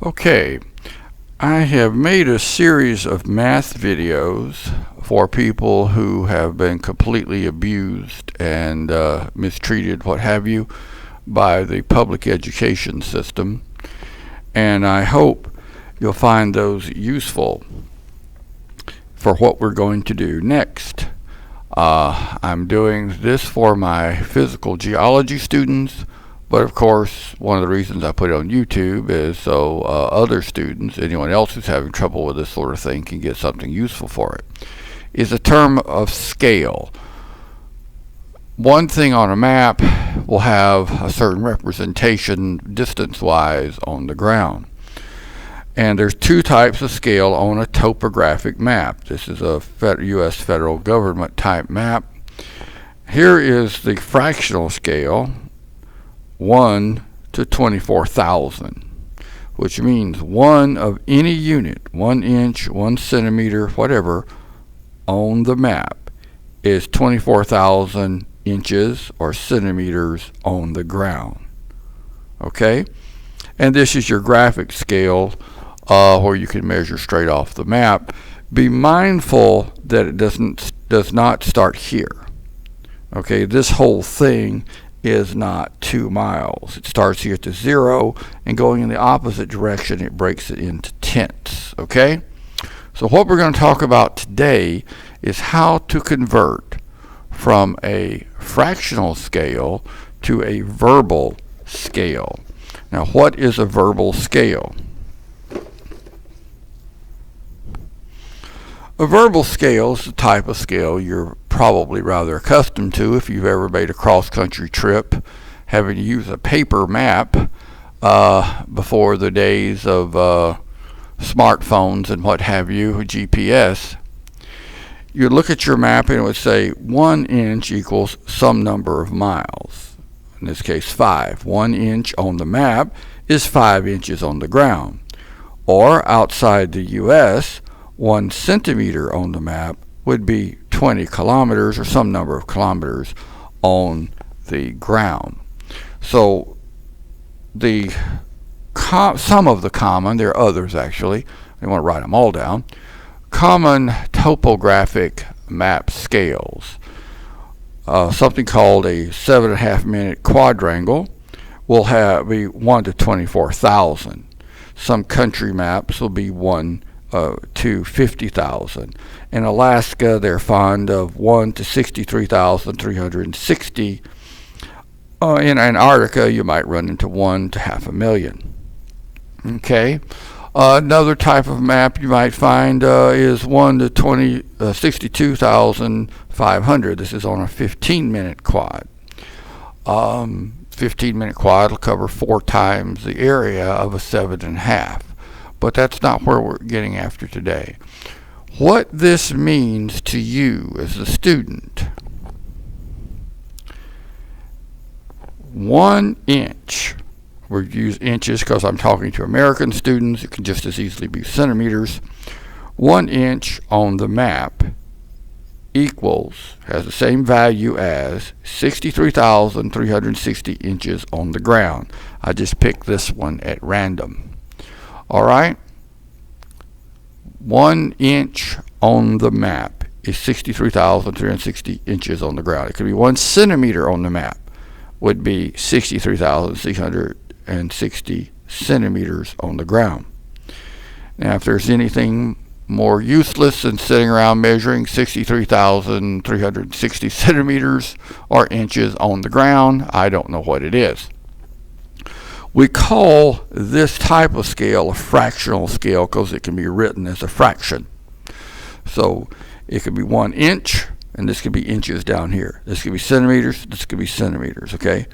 Okay, I have made a series of math videos for people who have been completely abused and mistreated, what have you, by the public education system, and I hope you'll find those useful for what we're going to do next. I'm doing this for my physical geology students, but of course, one of the reasons I put it on YouTube is so other students, anyone else who's having trouble with this sort of thing, can get something useful for it. Is a term of scale. One thing on a map will have a certain representation distance-wise on the ground. And there's two types of scale on a topographic map. This is a U.S. federal government type map. Here is the fractional scale, 1 to 24,000, which means one of any unit, 1 inch, 1 centimeter, whatever, on the map is 24,000 inches or centimeters on the ground. Okay? And this is your graphic scale where you can measure straight off the map. Be mindful that it does not start here. Okay, this whole thing is not 2 miles. It starts here at the 0, and going in the opposite direction, it breaks it into tenths. Okay? So what we're going to talk about today is how to convert from a fractional scale to a verbal scale. Now, what is a verbal scale? A verbal scale is the type of scale you're probably rather accustomed to if you've ever made a cross-country trip, having to use a paper map before the days of smartphones and what have you, GPS. You look at your map and it would say 1 inch equals some number of miles. In this case, 5. 1 inch on the map is 5 inches on the ground. Or outside the U.S., 1 centimeter on the map would be 20 kilometers or some number of kilometers on the ground. So some of the common, there are others actually, I want to write them all down, common topographic map scales. Something called a 7.5 minute quadrangle will be 1 to 24,000. Some country maps will be 1 to 50,000. In Alaska, they're fond of 1 to 63,360. In Antarctica, you might run into 1 to 500,000. Okay. Another type of map you might find is 1 to 62,500. This is on a 15-minute quad. 15-minute quad will cover 4 times the area of a 7.5. But that's not where we're getting after today. What this means to you as a student. 1 inch. We use inches because I'm talking to American students. It can just as easily be centimeters. 1 inch on the map has the same value as 63,360 inches on the ground. I just picked this one at random. All right? 1 inch on the map is 63,360 inches on the ground. It could be 1 centimeter on the map would be 63,660 centimeters on the ground. Now, if there's anything more useless than sitting around measuring 63,360 centimeters or inches on the ground, I don't know what it is. We call this type of scale a fractional scale because it can be written as a fraction. So it could be 1 inch, and this could be inches down here. This could be centimeters, this could be centimeters, okay?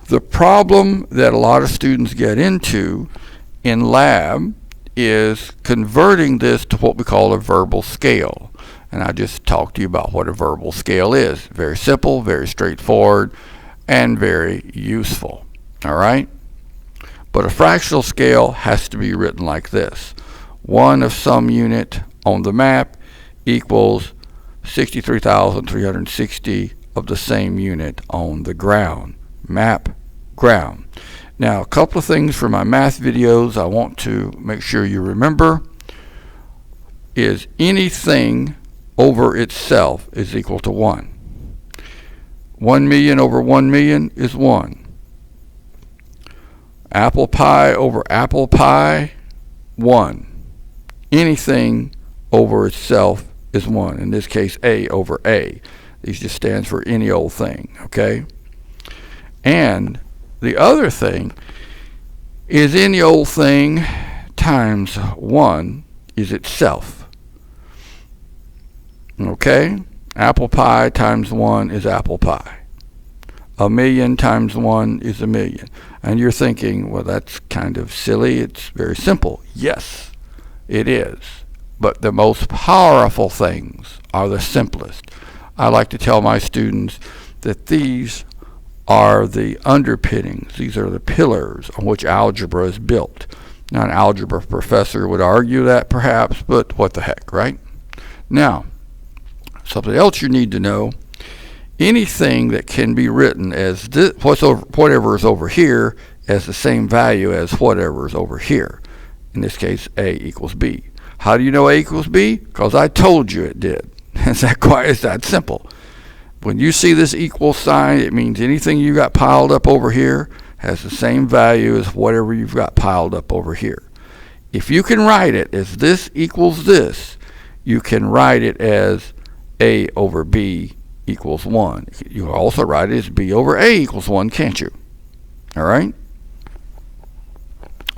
The problem that a lot of students get into in lab is converting this to what we call a verbal scale. And I just talked to you about what a verbal scale is. Very simple, very straightforward, and very useful. All right? But a fractional scale has to be written like this. 1 of some unit on the map equals 63,360 of the same unit on the ground. Map, ground. Now, a couple of things for my math videos I want to make sure you remember is anything over itself is equal to 1. 1 million over 1 million is 1. Apple pie over apple pie, 1. Anything over itself is 1. In this case, A over A. These just stands for any old thing, okay? And the other thing is any old thing times 1 is itself. Okay? Apple pie times 1 is apple pie. A million times 1 is a million. And you're thinking, well, that's kind of silly. It's very simple. Yes, it is. But the most powerful things are the simplest. I like to tell my students that these are the underpinnings. These are the pillars on which algebra is built. Now, an algebra professor would argue that perhaps, but what the heck, right? Now, something else you need to know, anything that can be written as this, whatever is over here as the same value as whatever is over here. In this case, A equals B. How do you know A equals B? Because I told you it did. It's that simple. When you see this equal sign, it means anything you got piled up over here has the same value as whatever you've got piled up over here. If you can write it as this equals this, you can write it as A over B equals 1. You can also write it as B over A equals 1, can't you? All right?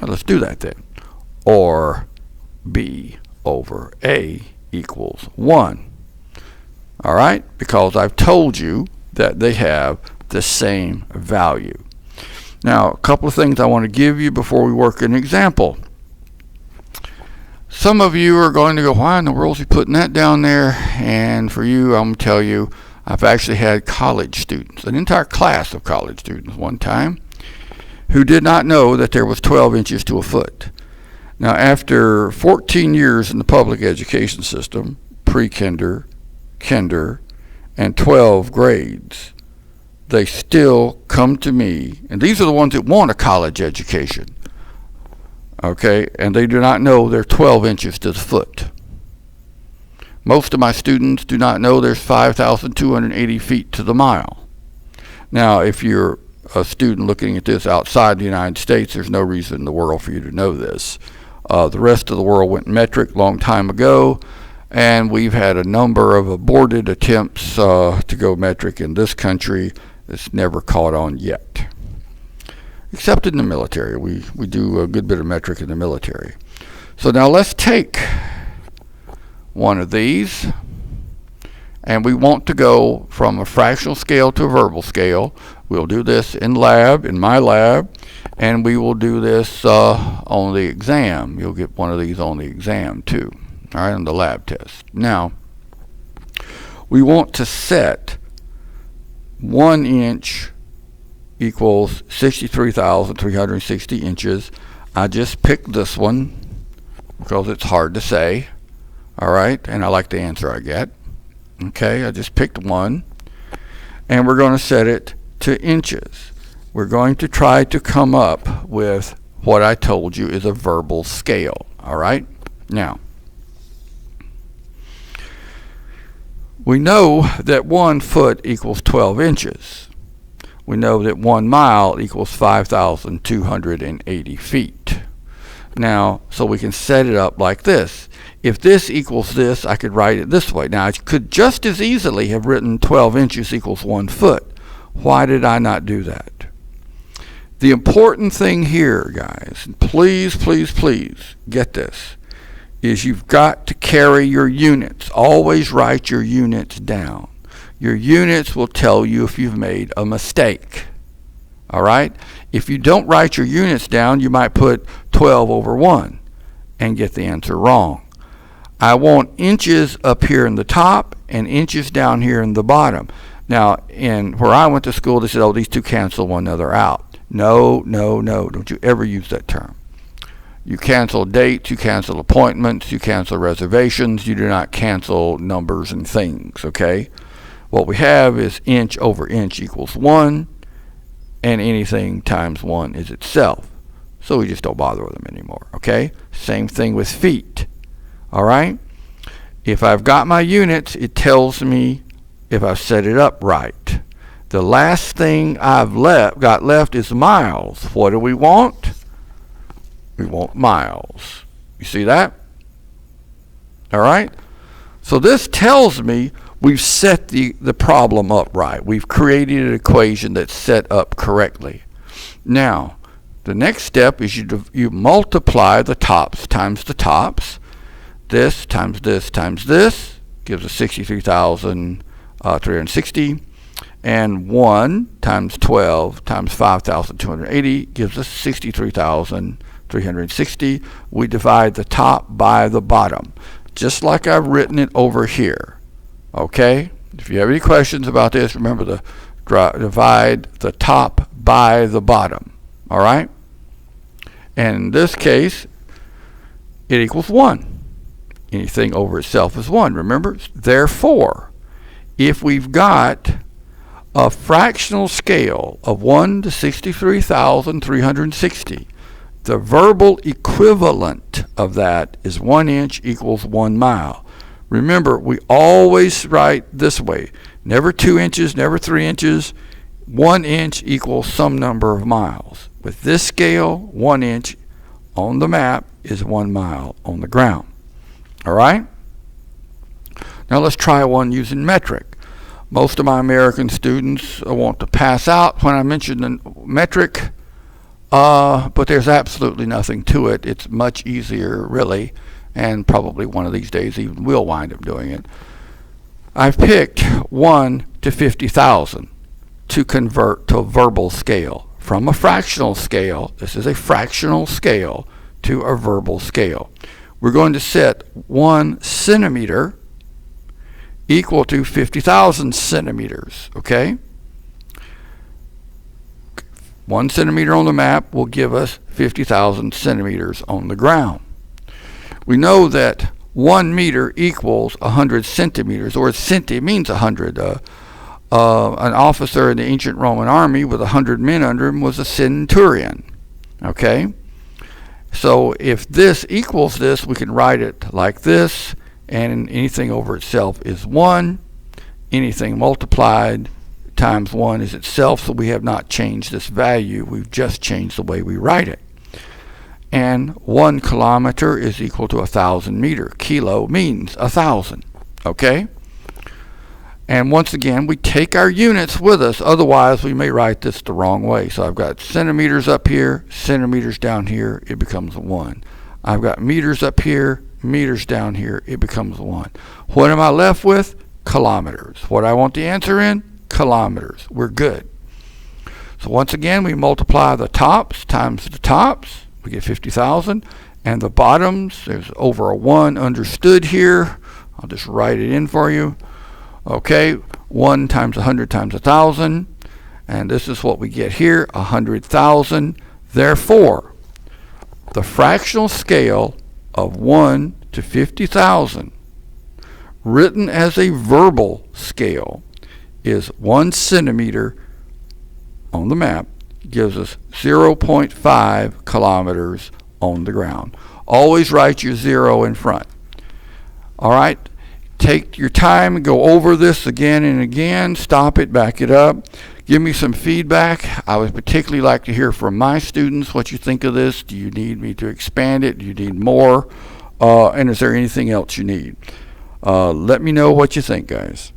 Now let's do that then. Or B over A equals 1. All right? Because I've told you that they have the same value. Now, a couple of things I want to give you before we work an example. Some of you are going to go, why in the world is he putting that down there? And for you, I'm going to tell you, I've actually had college students, an entire class of college students one time, who did not know that there was 12 inches to a foot. Now, after 14 years in the public education system, pre-kinder, kinder, and 12 grades, they still come to me, and these are the ones that want a college education, okay, and they do not know they're 12 inches to the foot. Most of my students do not know there's 5,280 feet to the mile. Now, if you're a student looking at this outside the United States, there's no reason in the world for you to know this. The rest of the world went metric long time ago, and we've had a number of aborted attempts to go metric in this country. It's never caught on yet, except in the military. We do a good bit of metric in the military. So now let's take one of these, and we want to go from a fractional scale to a verbal scale. We'll do this in my lab, and we will do this on the exam. You'll get one of these on the exam too, all right, on the lab test. Now, we want to set 1 inch equals 63,360 inches. I just picked this one because it's hard to say, all right, and I like the answer I get. Okay, I just picked one, and we're going to set it to inches. We're going to try to come up with what I told you is a verbal scale, all right? Now, we know that 1 foot equals 12 inches. We know that 1 mile equals 5,280 feet. Now, so we can set it up like this. If this equals this, I could write it this way. Now, I could just as easily have written 12 inches equals 1 foot. Why did I not do that? The important thing here, guys, please, please, please get this, is you've got to carry your units. Always write your units down. Your units will tell you if you've made a mistake. All right? If you don't write your units down, you might put 12 over 1 and get the answer wrong. I want inches up here in the top and inches down here in the bottom. Now, where I went to school, they said, oh, these two cancel one another out. No, no, no. Don't you ever use that term. You cancel dates, you cancel appointments, you cancel reservations. You do not cancel numbers and things, okay? What we have is inch over inch equals 1. and anything times 1 is itself. So we just don't bother with them anymore, okay? Same thing with feet, all right? If I've got my units, it tells me if I've set it up right. The last thing I've got left is miles. What do we want? We want miles. You see that? All right? So this tells me we've set the problem up right. We've created an equation that's set up correctly. Now, the next step is you multiply the tops times the tops. This times this times this gives us 63,360. And 1 times 12 times 5,280 gives us 63,360. We divide the top by the bottom, just like I've written it over here. Okay? If you have any questions about this, remember to divide the top by the bottom. All right? And in this case, it equals 1. Anything over itself is 1. Remember? Therefore, if we've got a fractional scale of 1 to 63,360, the verbal equivalent of that is 1 inch equals 1 mile. Remember, we always write this way. Never 2 inches, never 3 inches. 1 inch equals some number of miles. With this scale, 1 inch on the map is 1 mile on the ground. All right? Now let's try one using metric. Most of my American students want to pass out when I mention the metric, but there's absolutely nothing to it. It's much easier, really, and probably one of these days even we'll wind up doing it. I've picked 1 to 50,000 to convert to a verbal scale. From a fractional scale, this is a fractional scale, to a verbal scale. We're going to set 1 centimeter equal to 50,000 centimeters, okay? 1 centimeter on the map will give us 50,000 centimeters on the ground. We know that 1 meter equals 100 centimeters, or centi means 100. An officer in the ancient Roman army with 100 men under him was a centurion, okay? So if this equals this, we can write it like this. And anything over itself is 1. Anything multiplied times 1 is itself, so we have not changed this value. We've just changed the way we write it. And 1 kilometer is equal to 1,000 meter. Kilo means 1,000. Okay? And once again, we take our units with us. Otherwise, we may write this the wrong way. So I've got centimeters up here, centimeters down here. It becomes 1. I've got meters up here, meters down here, it becomes 1. What am I left with? Kilometers. What I want the answer in? Kilometers. We're good. So once again, we multiply the tops times the tops. We get 50,000. And the bottoms, there's over a 1 understood here. I'll just write it in for you. Okay, 1 times 100 times 1,000. And this is what we get here, 100,000. Therefore, the fractional scale of 1 to 50,000, written as a verbal scale, is 1 centimeter on the map, gives us 0.5 kilometers on the ground. Always write your 0 in front. All right? Take your time and go over this again and again. Stop it, back it up. Give me some feedback. I would particularly like to hear from my students what you think of this. Do you need me to expand it? Do you need more? And is there anything else you need? Let me know what you think, guys.